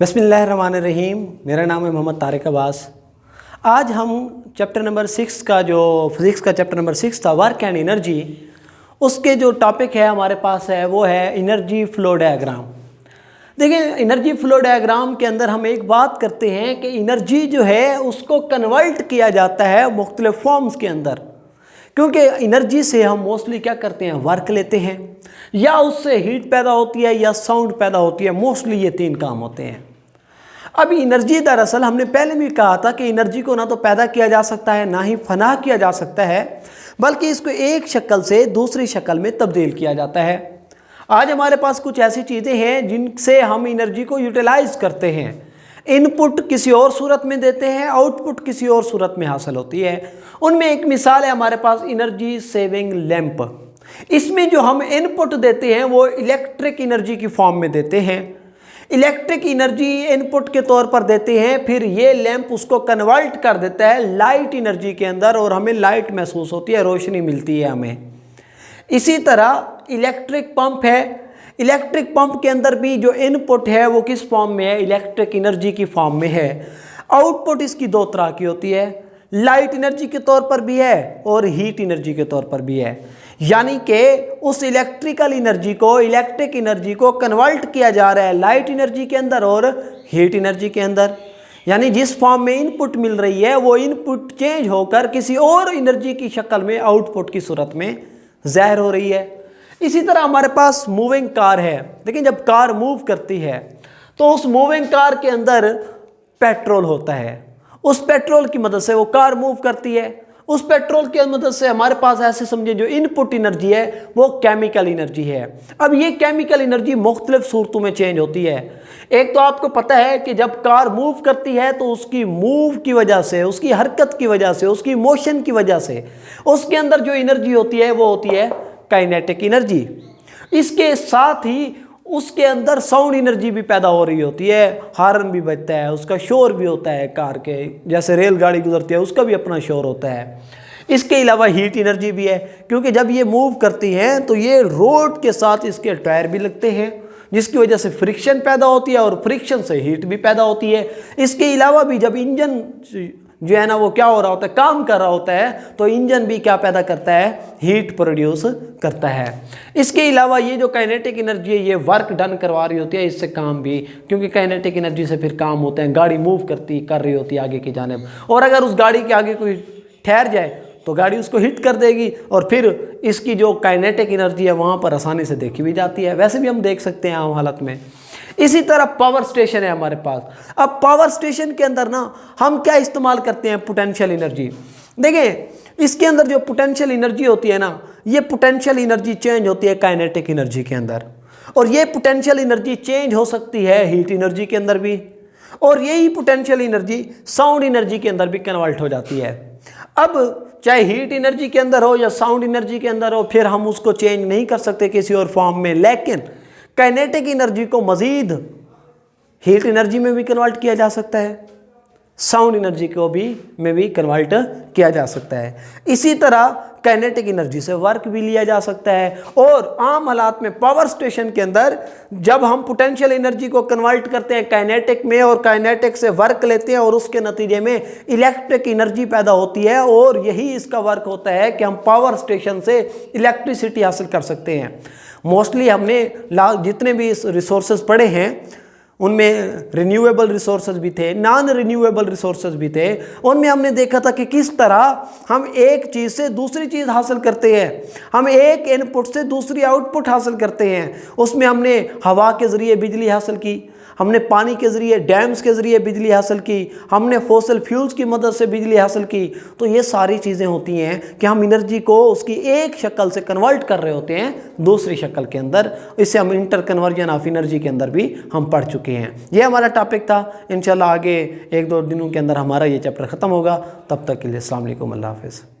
बिस्मिल्लाहिर्रहमानिर्रहीम। मेरा नाम है मोहम्मद तारिक अब्बास। आज हम चैप्टर नंबर 6 का जो फिज़िक्स का चैप्टर नंबर 6 था, वर्क एंड एनर्जी, उसके जो टॉपिक है हमारे पास है वो है एनर्जी फ्लो डायग्राम। देखिए, एनर्जी फ्लो डायग्राम के अंदर हम एक बात करते हैं कि एनर्जी जो है उसको कन्वर्ट किया जाता है मुख्तलिफ फॉर्म्स के अंदर, क्योंकि एनर्जी से हम मोस्टली क्या करते हैं, वर्क लेते हैं, या उससे हीट पैदा होती है या साउंड पैदा होती है। मोस्टली ये तीन काम होते हैं। अब एनर्जी दरअसल हमने पहले भी कहा था कि एनर्जी को ना तो पैदा किया जा सकता है ना ही फना किया जा सकता है, बल्कि इसको एक शक्ल से दूसरी शक्ल में तब्दील किया जाता है। आज हमारे पास कुछ ऐसी चीज़ें हैं जिनसे हम एनर्जी को यूटिलाइज करते हैं। इनपुट किसी और सूरत में देते हैं, आउटपुट किसी और सूरत में हासिल होती है। उनमें एक मिसाल है हमारे पास एनर्जी सेविंग लैंप। इसमें जो हम इनपुट देते हैं वो इलेक्ट्रिक एनर्जी की फॉर्म में देते हैं। इलेक्ट्रिक एनर्जी इनपुट के तौर पर देते हैं, फिर ये लैंप उसको कन्वर्ट कर देता है लाइट एनर्जी के अंदर और हमें लाइट महसूस होती है, रोशनी मिलती है हमें। इसी तरह इलेक्ट्रिक पंप है। इलेक्ट्रिक पंप के अंदर भी जो इनपुट है वो किस फॉर्म में है, इलेक्ट्रिक एनर्जी की फॉर्म में है। आउटपुट इसकी दो तरह की होती है, लाइट एनर्जी के तौर पर भी है और हीट एनर्जी के तौर पर भी है। यानी कि उस इलेक्ट्रिकल एनर्जी को, इलेक्ट्रिक एनर्जी को कन्वर्ट किया जा रहा है लाइट एनर्जी के अंदर और हीट एनर्जी के अंदर। यानी जिस फॉर्म में इनपुट मिल रही है वो इनपुट चेंज होकर किसी और एनर्जी की शक्ल में आउटपुट की सूरत में ज़ाहिर हो रही है। इसी तरह हमारे पास मूविंग कार है। लेकिन जब कार मूव करती है तो उस मूविंग कार के अंदर पेट्रोल होता है। उस पेट्रोल की मदद से वो कार मूव करती है। उस पेट्रोल की मदद से हमारे पास ऐसे समझे जो इनपुट एनर्जी है वो केमिकल एनर्जी है। अब ये केमिकल एनर्जी मुख्तलिफ सूरतों में चेंज होती है। एक तो आपको पता है कि जब कार मूव करती है तो उसकी मूव की वजह से, उसकी हरकत की वजह से, उसकी मोशन की वजह से उसके अंदर जो एनर्जी होती है वो होती है काइनेटिक एनर्जी। इसके साथ ही उसके अंदर साउंड एनर्जी भी पैदा हो रही होती है, हार्न भी बजता है, उसका शोर भी होता है कार के, जैसे रेलगाड़ी गुजरती है उसका भी अपना शोर होता है। इसके अलावा हीट एनर्जी भी है, क्योंकि जब ये मूव करती हैं तो ये रोड के साथ इसके टायर भी लगते हैं जिसकी वजह से फ्रिक्शन पैदा होती है और फ्रिक्शन से हीट भी पैदा होती है। इसके अलावा भी जब इंजन जो है ना वो क्या हो रहा होता है, काम कर रहा होता है, तो इंजन भी क्या पैदा करता है, हीट प्रोड्यूस करता है। इसके अलावा ये जो काइनेटिक एनर्जी है ये वर्क डन करवा रही होती है, इससे काम भी, क्योंकि काइनेटिक एनर्जी से फिर काम होते हैं, गाड़ी मूव कर रही होती है आगे की जानिब, और अगर उस गाड़ी के आगे कोई ठहर जाए तो गाड़ी उसको हिट कर देगी और फिर इसकी जो काइनेटिक एनर्जी है वहाँ पर आसानी से देखी भी जाती है। वैसे भी हम देख सकते हैं आम हालत में। इसी तरह पावर स्टेशन है हमारे पास। अब पावर स्टेशन के अंदर ना हम क्या इस्तेमाल करते हैं, पोटेंशियल एनर्जी। देखिए, इसके अंदर जो पोटेंशियल एनर्जी होती है ना, ये पोटेंशियल एनर्जी चेंज होती है काइनेटिक एनर्जी के अंदर, और ये पोटेंशियल एनर्जी चेंज हो सकती है हीट एनर्जी के अंदर भी, और यही पोटेंशियल एनर्जी साउंड एनर्जी के अंदर भी कन्वर्ट हो जाती है। अब चाहे हीट एनर्जी के अंदर हो या साउंड एनर्जी के अंदर हो, फिर हम उसको चेंज नहीं कर सकते किसी और फॉर्म में, लेकिन काइनेटिक एनर्जी को मज़ीद हीट एनर्जी में भी कन्वर्ट किया जा सकता है, साउंड एनर्जी को भी कन्वर्ट किया जा सकता है। इसी तरह काइनेटिक एनर्जी से वर्क भी लिया जा सकता है। और आम हालात में पावर स्टेशन के अंदर जब हम पोटेंशियल एनर्जी को कन्वर्ट करते हैं काइनेटिक में और काइनेटिक से वर्क लेते हैं और उसके नतीजे में इलेक्ट्रिक एनर्जी पैदा होती है, और यही इसका वर्क होता है कि हम पावर स्टेशन से इलेक्ट्रिसिटी हासिल कर सकते हैं। मोस्टली हमने जितने भी रिसोर्सेज पढ़े हैं उनमें रिन्यूएबल रिसोर्सेज भी थे, नॉन रिन्यूएबल रिसोर्सेज भी थे। उनमें हमने देखा था कि किस तरह हम एक चीज़ से दूसरी चीज़ हासिल करते हैं, हम एक इनपुट से दूसरी आउटपुट हासिल करते हैं। उसमें हमने हवा के ज़रिए बिजली हासिल की, हमने पानी के ज़रिए, डैम्स के ज़रिए बिजली हासिल की, हमने फॉसिल फ्यूल्स की मदद से बिजली हासिल की। तो ये सारी चीज़ें होती हैं कि हम एनर्जी को उसकी एक शक्ल से कन्वर्ट कर रहे होते हैं दूसरी शक्ल के अंदर। इससे हम इंटर कन्वर्जन ऑफ एनर्जी के अंदर भी हम पढ़ चुके हैं। ये हमारा टॉपिक था। इंशाल्लाह आगे 1-2 दिनों के अंदर हमारा ये चैप्टर ख़त्म होगा। तब तक के लिए अस्सलाम वालेकुम, अल्लाह हाफ़िज़।